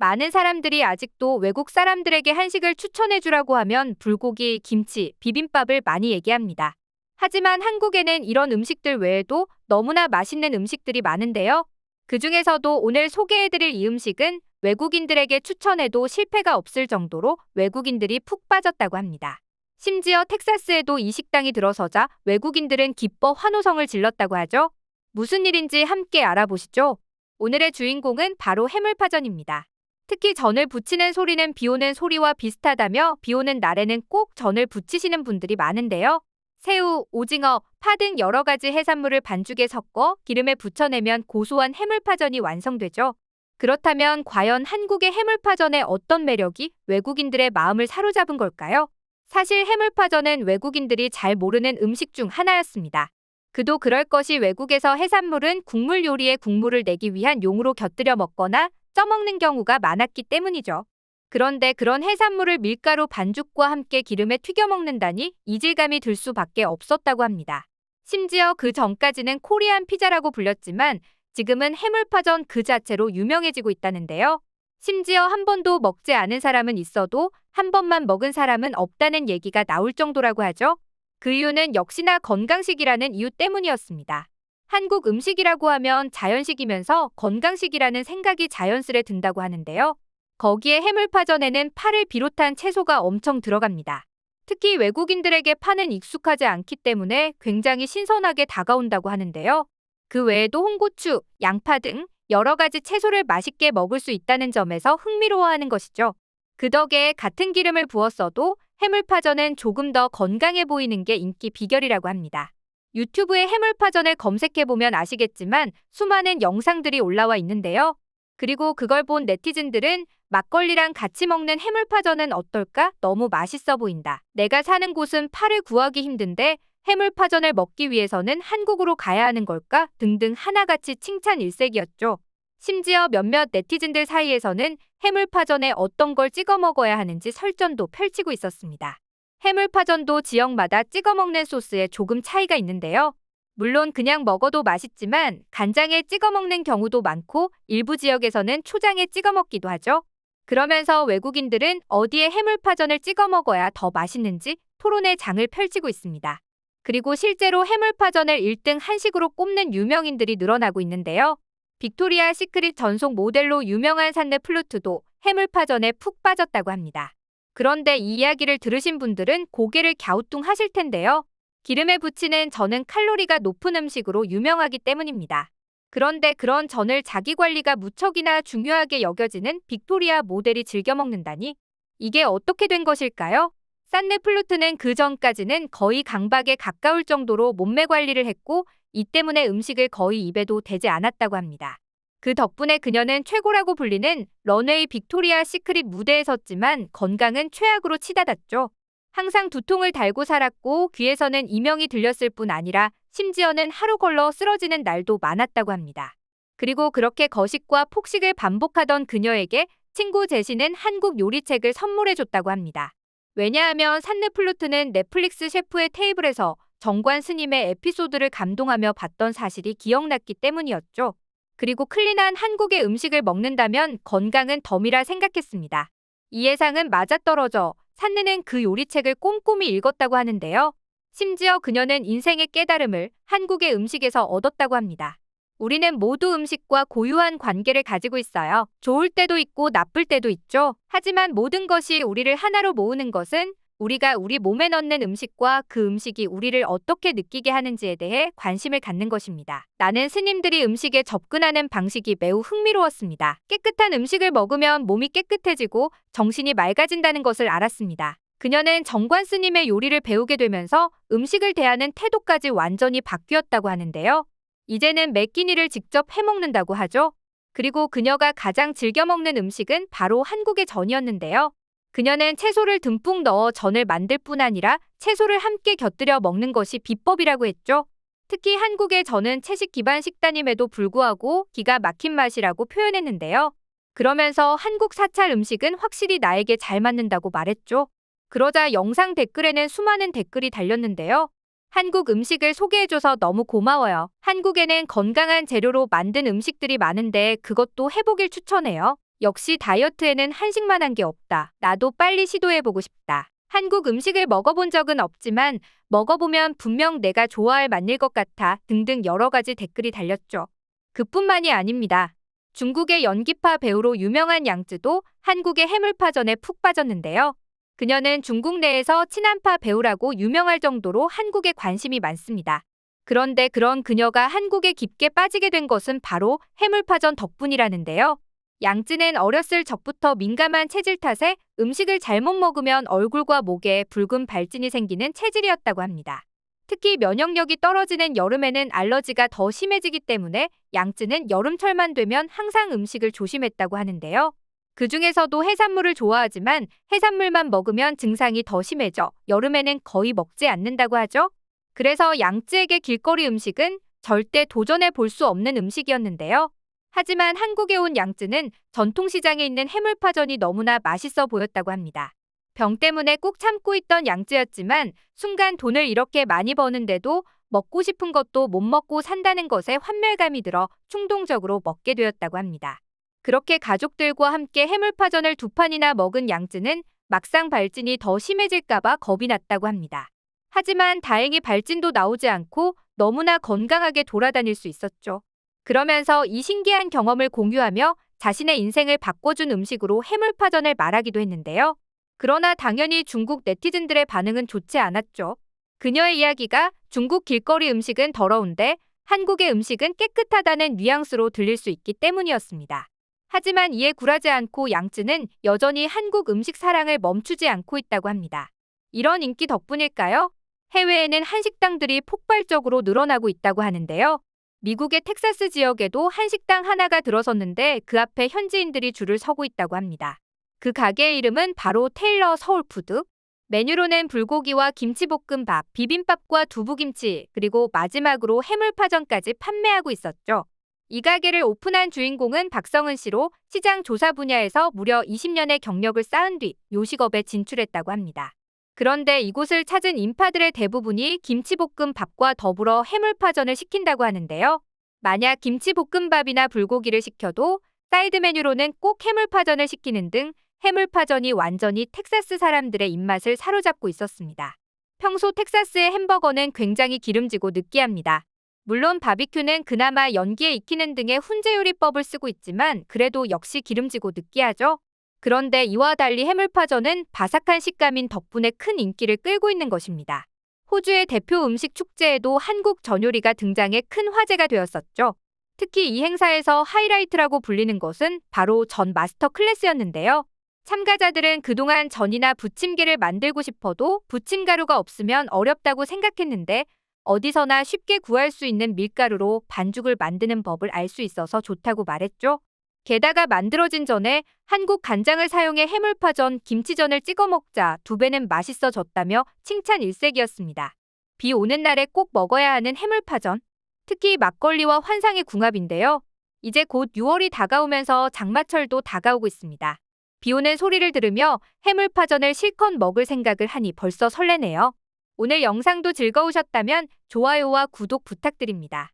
많은 사람들이 아직도 외국 사람들에게 한식을 추천해주라고 하면 불고기, 김치, 비빔밥을 많이 얘기합니다. 하지만 한국에는 이런 음식들 외에도 너무나 맛있는 음식들이 많은데요. 그중에서도 오늘 소개해드릴 이 음식은 외국인들에게 추천해도 실패가 없을 정도로 외국인들이 푹 빠졌다고 합니다. 심지어 텍사스에도 이 식당이 들어서자 외국인들은 기뻐 환호성을 질렀다고 하죠. 무슨 일인지 함께 알아보시죠. 오늘의 주인공은 바로 해물파전입니다. 특히 전을 부치는 소리는 비 오는 소리와 비슷하다며 비 오는 날에는 꼭 전을 부치시는 분들이 많은데요. 새우, 오징어, 파 등 여러 가지 해산물을 반죽에 섞어 기름에 부쳐내면 고소한 해물파전이 완성되죠. 그렇다면 과연 한국의 해물파전의 어떤 매력이 외국인들의 마음을 사로잡은 걸까요? 사실 해물파전은 외국인들이 잘 모르는 음식 중 하나였습니다. 그도 그럴 것이 외국에서 해산물은 국물 요리에 국물을 내기 위한 용으로 곁들여 먹거나 쪄먹는 경우가 많았기 때문이죠. 그런데 그런 해산물을 밀가루 반죽과 함께 기름에 튀겨 먹는다니 이질감이 들 수밖에 없었다고 합니다. 심지어 그 전까지는 코리안 피자라고 불렸지만 지금은 해물파전 그 자체로 유명해지고 있다는데요. 심지어 한 번도 먹지 않은 사람은 있어도 한 번만 먹은 사람은 없다는 얘기가 나올 정도라고 하죠. 그 이유는 역시나 건강식이라는 이유 때문이었습니다. 한국 음식이라고 하면 자연식이면서 건강식이라는 생각이 자연스레 든다고 하는데요. 거기에 해물파전에는 파를 비롯한 채소가 엄청 들어갑니다. 특히 외국인들에게 파는 익숙하지 않기 때문에 굉장히 신선하게 다가온다고 하는데요. 그 외에도 홍고추, 양파 등 여러 가지 채소를 맛있게 먹을 수 있다는 점에서 흥미로워하는 것이죠. 그 덕에 같은 기름을 부었어도 해물파전은 조금 더 건강해 보이는 게 인기 비결이라고 합니다. 유튜브에 해물파전을 검색해보면 아시겠지만 수많은 영상들이 올라와 있는데요. 그리고 그걸 본 네티즌들은 막걸리랑 같이 먹는 해물파전은 어떨까? 너무 맛있어 보인다. 내가 사는 곳은 파를 구하기 힘든데 해물파전을 먹기 위해서는 한국으로 가야 하는 걸까? 등등 하나같이 칭찬 일색이었죠. 심지어 몇몇 네티즌들 사이에서는 해물파전에 어떤 걸 찍어 먹어야 하는지 설전도 펼치고 있었습니다. 해물파전도 지역마다 찍어 먹는 소스에 조금 차이가 있는데요. 물론 그냥 먹어도 맛있지만 간장에 찍어 먹는 경우도 많고 일부 지역에서는 초장에 찍어 먹기도 하죠. 그러면서 외국인들은 어디에 해물파전을 찍어 먹어야 더 맛있는지 토론의 장을 펼치고 있습니다. 그리고 실제로 해물파전을 1등 한식으로 꼽는 유명인들이 늘어나고 있는데요. 빅토리아 시크릿 전속 모델로 유명한 산느 플루트도 해물파전에 푹 빠졌다고 합니다. 그런데 이 이야기를 들으신 분들은 고개를 갸우뚱하실 텐데요. 기름에 부치는 전은 칼로리가 높은 음식으로 유명하기 때문입니다. 그런데 그런 전을 자기 관리가 무척이나 중요하게 여겨지는 빅토리아 모델이 즐겨 먹는다니 이게 어떻게 된 것일까요? 산느 플루트는 그 전까지는 거의 강박에 가까울 정도로 몸매 관리를 했고 이 때문에 음식을 거의 입에도 대지 않았다고 합니다. 그 덕분에 그녀는 최고라고 불리는 런웨이 빅토리아 시크릿 무대에 섰지만 건강은 최악으로 치닫았죠. 항상 두통을 달고 살았고 귀에서는 이명이 들렸을 뿐 아니라 심지어는 하루 걸러 쓰러지는 날도 많았다고 합니다. 그리고 그렇게 거식과 폭식을 반복하던 그녀에게 친구 제시는 한국 요리책을 선물해줬다고 합니다. 왜냐하면 산느 플루트는 넷플릭스 셰프의 테이블에서 정관 스님의 에피소드를 감동하며 봤던 사실이 기억났기 때문이었죠. 그리고 클린한 한국의 음식을 먹는다면 건강은 덤이라 생각했습니다. 이 예상은 맞아떨어져 산느는 그 요리책을 꼼꼼히 읽었다고 하는데요. 심지어 그녀는 인생의 깨달음을 한국의 음식에서 얻었다고 합니다. 우리는 모두 음식과 고유한 관계를 가지고 있어요. 좋을 때도 있고 나쁠 때도 있죠. 하지만 모든 것이 우리를 하나로 모으는 것은 우리가 우리 몸에 넣는 음식과 그 음식이 우리를 어떻게 느끼게 하는지에 대해 관심을 갖는 것입니다. 나는 스님들이 음식에 접근하는 방식이 매우 흥미로웠습니다. 깨끗한 음식을 먹으면 몸이 깨끗해지고 정신이 맑아진다는 것을 알았습니다. 그녀는 정관 스님의 요리를 배우게 되면서 음식을 대하는 태도까지 완전히 바뀌었다고 하는데요. 이제는 매 끼니를 직접 해먹는다고 하죠. 그리고 그녀가 가장 즐겨 먹는 음식은 바로 한국의 전이었는데요. 그녀는 채소를 듬뿍 넣어 전을 만들 뿐 아니라 채소를 함께 곁들여 먹는 것이 비법이라고 했죠. 특히 한국의 전은 채식 기반 식단임에도 불구하고 기가 막힌 맛이라고 표현했는데요. 그러면서 한국 사찰 음식은 확실히 나에게 잘 맞는다고 말했죠. 그러자 영상 댓글에는 수많은 댓글이 달렸는데요. 한국 음식을 소개해줘서 너무 고마워요. 한국에는 건강한 재료로 만든 음식들이 많은데 그것도 해보길 추천해요. 역시 다이어트에는 한식만한 게 없다. 나도 빨리 시도해보고 싶다. 한국 음식을 먹어본 적은 없지만 먹어보면 분명 내가 좋아할 맛일 것 같아 등등 여러 가지 댓글이 달렸죠. 그뿐만이 아닙니다. 중국의 연기파 배우로 유명한 양쯔도 한국의 해물파전에 푹 빠졌는데요. 그녀는 중국 내에서 친한파 배우라고 유명할 정도로 한국에 관심이 많습니다. 그런데 그런 그녀가 한국에 깊게 빠지게 된 것은 바로 해물파전 덕분이라는데요. 양쯔는 어렸을 적부터 민감한 체질 탓에 음식을 잘못 먹으면 얼굴과 목에 붉은 발진이 생기는 체질이었다고 합니다. 특히 면역력이 떨어지는 여름에는 알러지가 더 심해지기 때문에 양쯔는 여름철만 되면 항상 음식을 조심했다고 하는데요. 그중에서도 해산물을 좋아하지만 해산물만 먹으면 증상이 더 심해져 여름에는 거의 먹지 않는다고 하죠. 그래서 양쯔에게 길거리 음식은 절대 도전해 볼 수 없는 음식이었는데요. 하지만 한국에 온 양쯔는 전통시장에 있는 해물파전이 너무나 맛있어 보였다고 합니다. 병 때문에 꾹 참고 있던 양쯔였지만 순간 돈을 이렇게 많이 버는데도 먹고 싶은 것도 못 먹고 산다는 것에 환멸감이 들어 충동적으로 먹게 되었다고 합니다. 그렇게 가족들과 함께 해물파전을 2판이나 먹은 양쯔는 막상 발진이 더 심해질까봐 겁이 났다고 합니다. 하지만 다행히 발진도 나오지 않고 너무나 건강하게 돌아다닐 수 있었죠. 그러면서 이 신기한 경험을 공유하며 자신의 인생을 바꿔준 음식으로 해물파전을 말하기도 했는데요. 그러나 당연히 중국 네티즌들의 반응은 좋지 않았죠. 그녀의 이야기가 중국 길거리 음식은 더러운데 한국의 음식은 깨끗하다는 뉘앙스로 들릴 수 있기 때문이었습니다. 하지만 이에 굴하지 않고 양쯔는 여전히 한국 음식 사랑을 멈추지 않고 있다고 합니다. 이런 인기 덕분일까요? 해외에는 한식당들이 폭발적으로 늘어나고 있다고 하는데요. 미국의 텍사스 지역에도 한식당 하나가 들어섰는데 그 앞에 현지인들이 줄을 서고 있다고 합니다. 그 가게의 이름은 바로 테일러 서울푸드. 메뉴로는 불고기와 김치볶음밥, 비빔밥과 두부김치, 그리고 마지막으로 해물파전까지 판매하고 있었죠. 이 가게를 오픈한 주인공은 박성은 씨로 시장 조사 분야에서 무려 20년의 경력을 쌓은 뒤 요식업에 진출했다고 합니다. 그런데 이곳을 찾은 인파들의 대부분이 김치볶음밥과 더불어 해물파전을 시킨다고 하는데요. 만약 김치볶음밥이나 불고기를 시켜도 사이드 메뉴로는 꼭 해물파전을 시키는 등 해물파전이 완전히 텍사스 사람들의 입맛을 사로잡고 있었습니다. 평소 텍사스의 햄버거는 굉장히 기름지고 느끼합니다. 물론 바비큐는 그나마 연기에 익히는 등의 훈제 요리법을 쓰고 있지만 그래도 역시 기름지고 느끼하죠. 그런데 이와 달리 해물파전은 바삭한 식감인 덕분에 큰 인기를 끌고 있는 것입니다. 호주의 대표 음식 축제에도 한국 전요리가 등장해 큰 화제가 되었었죠. 특히 이 행사에서 하이라이트라고 불리는 것은 바로 전 마스터 클래스였는데요. 참가자들은 그동안 전이나 부침개를 만들고 싶어도 부침가루가 없으면 어렵다고 생각했는데 어디서나 쉽게 구할 수 있는 밀가루로 반죽을 만드는 법을 알 수 있어서 좋다고 말했죠. 게다가 만들어진 전에 한국 간장을 사용해 해물파전, 김치전을 찍어 먹자 2배는 맛있어졌다며 칭찬 일색이었습니다. 비 오는 날에 꼭 먹어야 하는 해물파전. 특히 막걸리와 환상의 궁합인데요. 이제 곧 6월이 다가오면서 장마철도 다가오고 있습니다. 비 오는 소리를 들으며 해물파전을 실컷 먹을 생각을 하니 벌써 설레네요. 오늘 영상도 즐거우셨다면 좋아요와 구독 부탁드립니다.